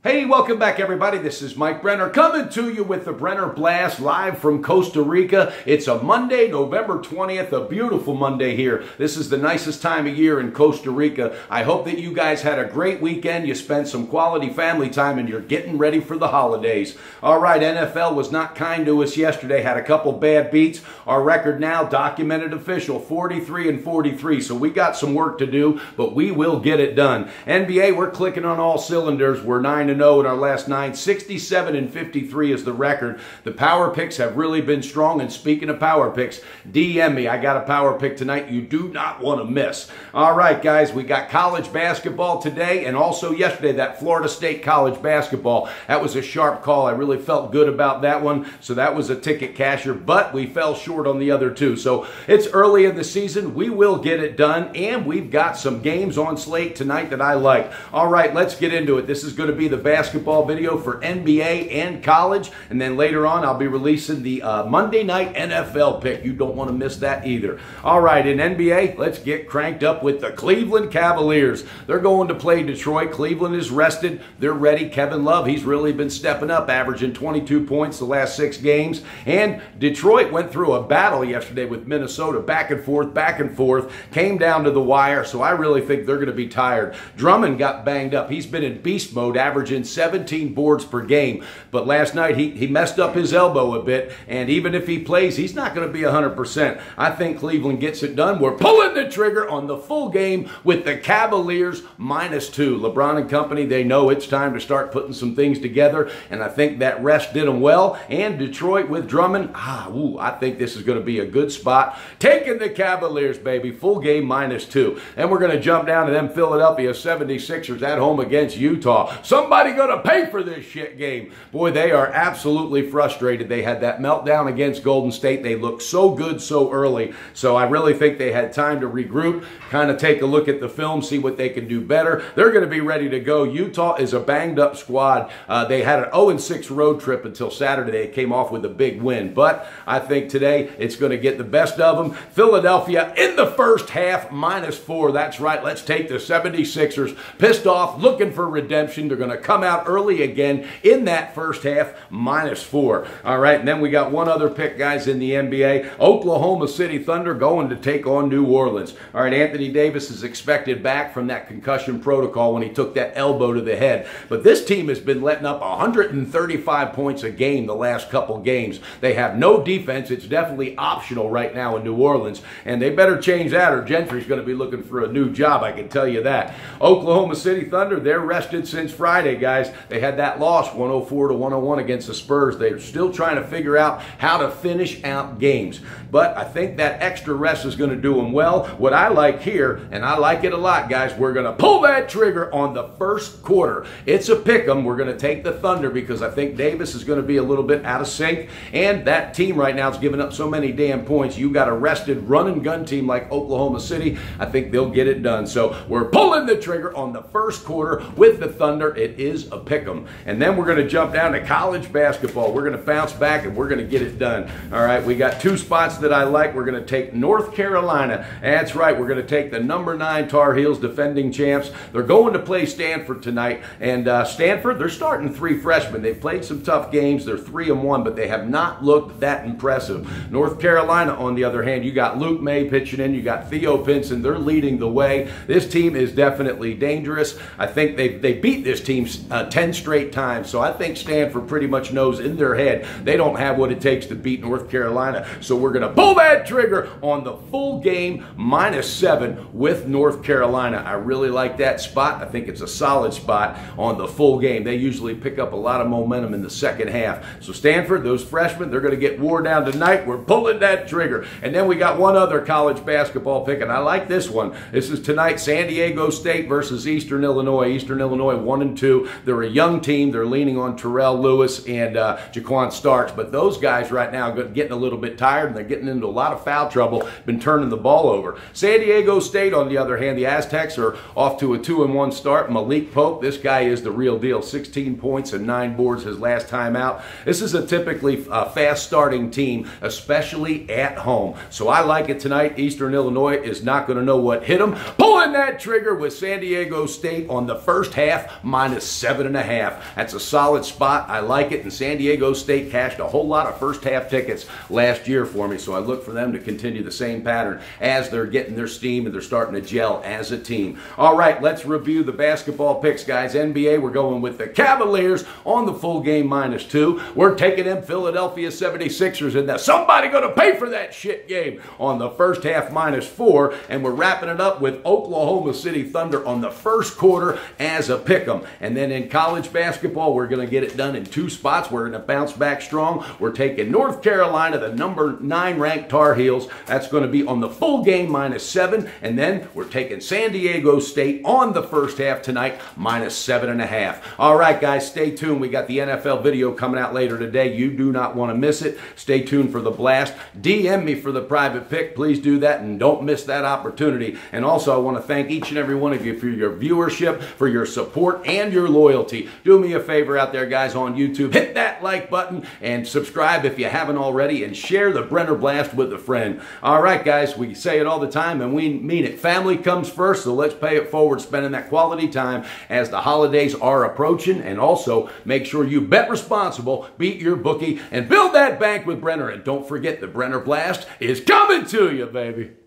Hey, welcome back everybody. This is Mike Brenner coming to you with the Brenner Blast live from Costa Rica. It's a Monday, November 20th, a beautiful Monday here. This is the nicest time of year in Costa Rica. I hope that you guys had a great weekend. You spent some quality family time and you're getting ready for the holidays. All right, NFL was not kind to us yesterday. Had a couple bad beats. Our record now, documented official, 43-43. So we got some work to do, but we will get it done. NBA, we're clicking on all cylinders. We're 9-0 in our last 9. 67-53 is the record. The power picks have really been strong. And speaking of power picks, DM me. I got a power pick tonight you do not want to miss. All right, guys, we got college basketball today and also yesterday, that Florida State college basketball. That was a sharp call. I really felt good about that one. So that was a ticket casher, but we fell short on the other two. So it's early in the season. We will get it done, and we've got some games on slate tonight that I like. All right, let's get into it. This is going to be the basketball video for NBA and college, and then later on I'll be releasing the Monday night NFL pick. You don't want to miss that either. All right, in NBA, let's get cranked up with the Cleveland Cavaliers. They're going to play Detroit. Cleveland is rested. They're ready. Kevin Love, he's really been stepping up, averaging 22 points the last 6 games, and Detroit went through a battle yesterday with Minnesota, back and forth, came down to the wire, so I really think they're going to be tired. Drummond got banged up. He's been in beast mode, averaging 17 boards per game. But last night he messed up his elbow a bit, and even if he plays, he's not going to be 100%. I think Cleveland gets it done. We're pulling the trigger on the full game with the Cavaliers -2. LeBron and company, they know it's time to start putting some things together, and I think that rest did them well. And Detroit with Drummond, I think this is going to be a good spot. Taking the Cavaliers, baby, full game -2. And we're going to jump down to them Philadelphia 76ers at home against Utah. Somebody going to pay for this shit game. Boy, they are absolutely frustrated. They had that meltdown against Golden State. They looked so good so early. So I really think they had time to regroup, kind of take a look at the film, see what they can do better. They're going to be ready to go. Utah is a banged up squad. They had an 0-6 road trip until Saturday. They came off with a big win. But I think today it's going to get the best of them. Philadelphia in the first half -4. That's right. Let's take the 76ers. Pissed off, looking for redemption. They're going to come out early again in that first half, -4. All right, and then we got one other pick, guys, in the NBA. Oklahoma City Thunder going to take on New Orleans. All right, Anthony Davis is expected back from that concussion protocol when he took that elbow to the head. But this team has been letting up 135 points a game the last couple games. They have no defense. It's definitely optional right now in New Orleans, and they better change that or Gentry's going to be looking for a new job, I can tell you that. Oklahoma City Thunder, they're rested since Friday, guys. They had that loss 104-101 against the Spurs. They're still trying to figure out how to finish out games. But I think that extra rest is going to do them well. What I like here, and I like it a lot, guys, we're going to pull that trigger on the first quarter. It's a pick 'em. We're going to take the Thunder because I think Davis is going to be a little bit out of sync. And that team right now is giving up so many damn points. You got a rested run and gun team like Oklahoma City. I think they'll get it done. So we're pulling the trigger on the first quarter with the Thunder. It is a pick 'em. And then we're going to jump down to college basketball. We're going to bounce back and we're going to get it done. All right, we got 2 spots that I like. We're going to take North Carolina. That's right, we're going to take the number 9 Tar Heels, defending champs. They're going to play Stanford tonight. And Stanford, they're starting 3 freshmen. They've played some tough games. They're 3-1, but they have not looked that impressive. North Carolina, on the other hand, you got Luke May pitching in. You got Theo Pinson. They're leading the way. This team is definitely dangerous. I think they beat this team 10 straight times. So I think Stanford pretty much knows in their head they don't have what it takes to beat North Carolina. So we're going to pull that trigger on the full game -7 with North Carolina. I really like that spot. I think it's a solid spot on the full game. They usually pick up a lot of momentum in the second half. So Stanford, those freshmen, they're going to get wore down tonight. We're pulling that trigger. And then we got one other college basketball pick, and I like this one. This is tonight, San Diego State versus Eastern Illinois. Eastern Illinois 1-2. They're a young team. They're leaning on Terrell Lewis and Jaquan Starks. But those guys right now are getting a little bit tired, and they're getting into a lot of foul trouble, been turning the ball over. San Diego State, on the other hand, the Aztecs are off to a 2-1 start. Malik Pope, this guy is the real deal. 16 points and 9 boards his last time out. This is a typically fast-starting team, especially at home. So I like it tonight. Eastern Illinois is not going to know what hit them. Pulling that trigger with San Diego State on the first half, -7. 7.5. That's a solid spot. I like it. And San Diego State cashed a whole lot of first half tickets last year for me, so I look for them to continue the same pattern as they're getting their steam and they're starting to gel as a team. All right, let's review the basketball picks, guys. NBA, we're going with the Cavaliers on the full game -2. We're taking them Philadelphia 76ers in there. Somebody going to pay for that shit game on the first half -4. And we're wrapping it up with Oklahoma City Thunder on the first quarter as a pick 'em. And then in college basketball, we're going to get it done in 2 spots. We're going to bounce back strong. We're taking North Carolina, the number 9 ranked Tar Heels. That's going to be on the full game -7. And then we're taking San Diego State on the first half tonight -7.5. All right, guys, stay tuned. We got the NFL video coming out later today. You do not want to miss it. Stay tuned for the blast. DM me for the private pick. Please do that and don't miss that opportunity. And also, I want to thank each and every one of you for your viewership, for your support, and your loyalty. Do me a favor out there, guys, on YouTube. Hit that like button and subscribe if you haven't already, and share the Brenner Blast with a friend. All right, guys, we say it all the time, and we mean it. Family comes first, so let's pay it forward, spending that quality time as the holidays are approaching. And also, make sure you bet responsible, beat your bookie, and build that bank with Brenner. And don't forget, the Brenner Blast is coming to you, baby.